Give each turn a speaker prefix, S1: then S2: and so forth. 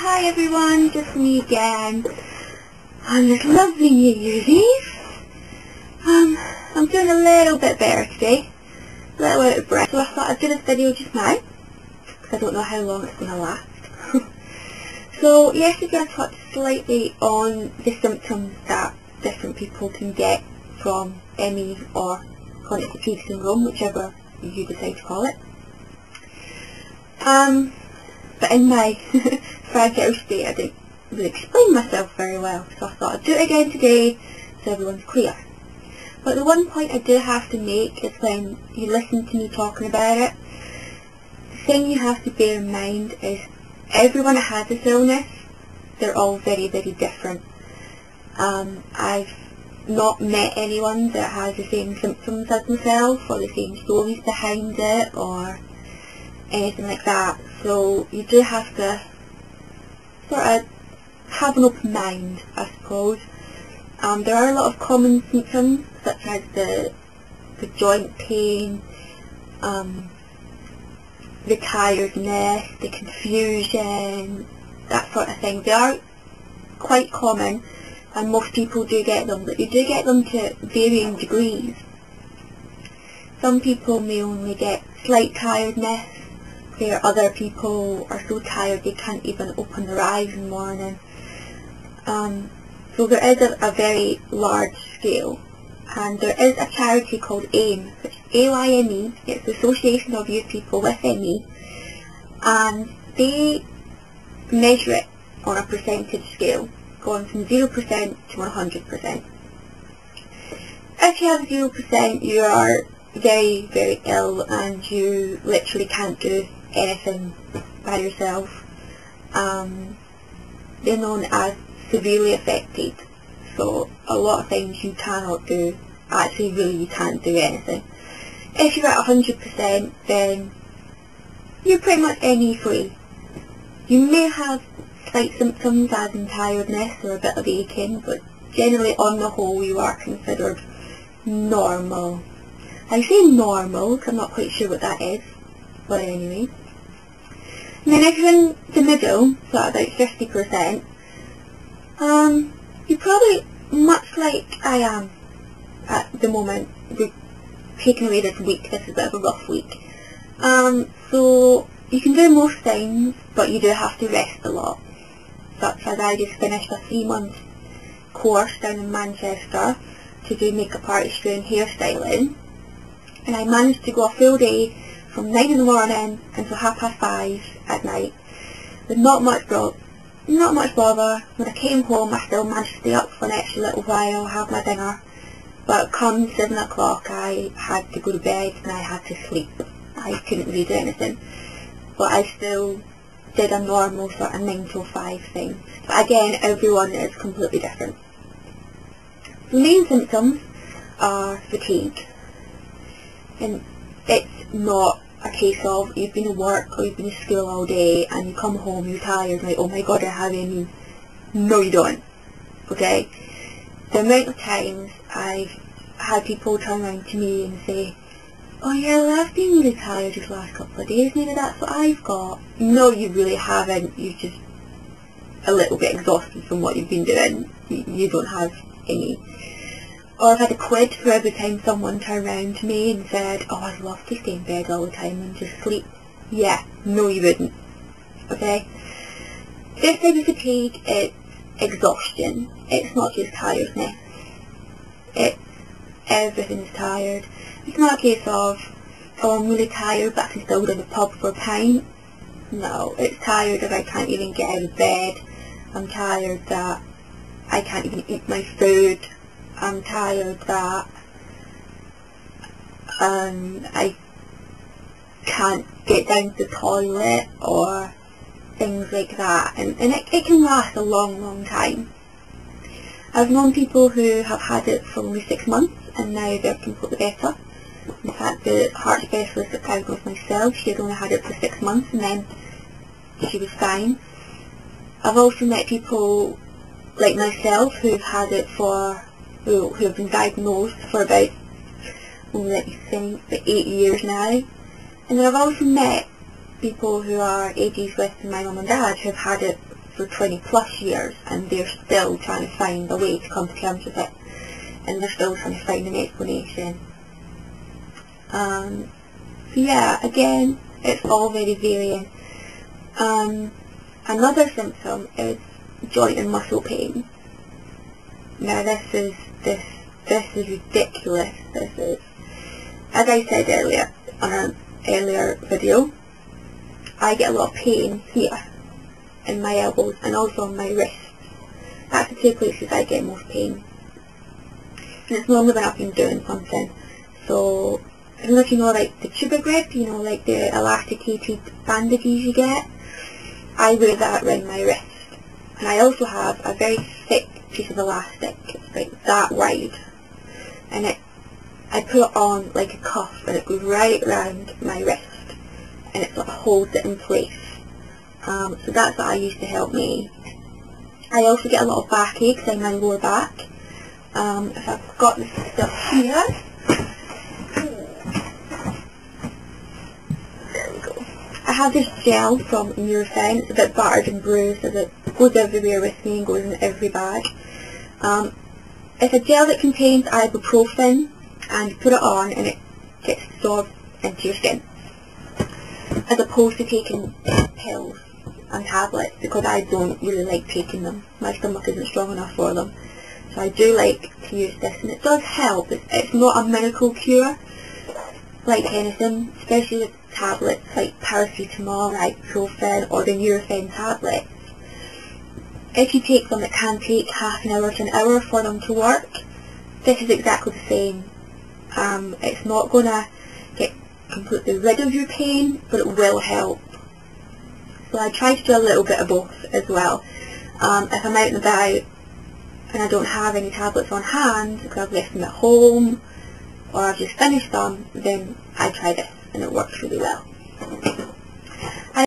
S1: hi everyone, just me again on this lovely New Year's Eve. I'm doing a little bit better today, a little out of breath, so I thought I'd do this video just now, because I don't know how long it's going to last. So yesterday I touched slightly on the symptoms that different people can get from ME or chronic fatigue syndrome, whichever you decide to call it. But in my fragile state I didn't really explain myself very well, so I thought I'd do it again today so everyone's clear. But the one point I do have to make is when you listen to me talking about it, the thing you have to bear in mind is everyone that has this illness, they're all very, very different. I've not met anyone that has the same symptoms as myself or the same stories behind it or anything like that. So you do have to sort of have an open mind, I suppose. There are a lot of common symptoms such as the joint pain, the tiredness, the confusion, that sort of thing. They are quite common and most people do get them, but you do get them to varying degrees. Some people may only get slight tiredness, where other people are so tired they can't even open their eyes in the morning. So there is a very large scale, and there is a charity called AIME, which is AYME, it's the Association of Youth People with ME, and they measure it on a percentage scale, going from 0% to 100%. If you have 0%, you are very, very ill and you literally can't do anything by yourself. They're known as severely affected, so a lot of things you cannot do, actually really you can't do anything. If you're at 100%, then you're pretty much ME free. You may have slight symptoms as in tiredness or a bit of aching, but generally on the whole you are considered normal. I say normal because I'm not quite sure what that is, but anyway. And then if you're in the middle, so at about 50%, you're probably much like I am at the moment. We're taking away this week, this is a bit of a rough week. So you can do most things, but you do have to rest a lot. Such as I just finished a 3-month course down in Manchester to do makeup artistry and hairstyling, and I managed to go a full day from 9 in the morning until 5:30 at night with not much bother. When I came home I still managed to stay up for an extra little while, have my dinner, but come 7 o'clock I had to go to bed and I had to sleep. I couldn't really do anything, but I still did a normal sort of 9 till 5 thing. But again, everyone is completely different. The main symptoms are fatigue, and it's not a case of you've been at work or you've been at school all day and you come home, you're tired, like, oh my god, I have ME. No you don't, okay? The amount of times I've had people turn around to me and say, oh yeah, I've been really tired these last couple of days, maybe that's what I've got. No, you really haven't, you're just a little bit exhausted from what you've been doing. You don't have any. Or I've had a quid for every time someone turned around to me and said, oh, I'd love to stay in bed all the time and just sleep. Yeah, no you wouldn't. Okay? This type of fatigue, it's exhaustion. It's not just tiredness. It's everything's tired. It's not a case of, oh, I'm really tired but I can still go to the pub for a pint. No, it's tired that I can't even get out of bed. I'm tired that I can't even eat my food. I'm tired that I can't get down to the toilet or things like that, and it can last a long, long time. I've known people who have had it for only 6 months and now they're completely better. In fact, the heart specialist that I was with myself, she had only had it for 6 months and then she was fine. I've also met people like myself who've had it for who have been diagnosed for about, let me think, about 8 years now. And then I've also met people who are ages with my mum and dad who've had it for 20 plus years and they're still trying to find a way to come to terms with it, and they're still trying to find an explanation. So yeah, again, it's all very varying. Another symptom is joint and muscle pain. Now this is ridiculous. This is, as I said earlier on an earlier video, I get a lot of pain here in my elbows and also on my wrists. That's the two places I get most pain. And it's normally when I've been doing something. So, I don't know if you know like the tuba grip, you know, like the elasticated bandages you get. I wear that around my wrist. And I also have a very thick piece of elastic. It's like that wide. And I put it on like a cuff and it goes right around my wrist. And it sort of holds it in place. So that's what I use to help me. I also get a lot of backaches in my lower back. If I've got this stuff here. There we go. I have this gel from Nurofen. It's a bit battered and bruised, as it goes everywhere with me and goes in every bag. It's a gel that contains ibuprofen, and you put it on and it gets absorbed into your skin, as opposed to taking pills and tablets, because I don't really like taking them. My stomach isn't strong enough for them. So I do like to use this, and it does help. It's not a miracle cure like anything, especially with tablets like paracetamol, ibuprofen or the Nurofen tablets. If you take them, it can take half an hour to an hour for them to work. This is exactly the same. It's not going to get completely rid of your pain, but it will help. So I try to do a little bit of both as well. If I'm out and about and I don't have any tablets on hand because I've left them at home or I've just finished them, then I try this and it works really well.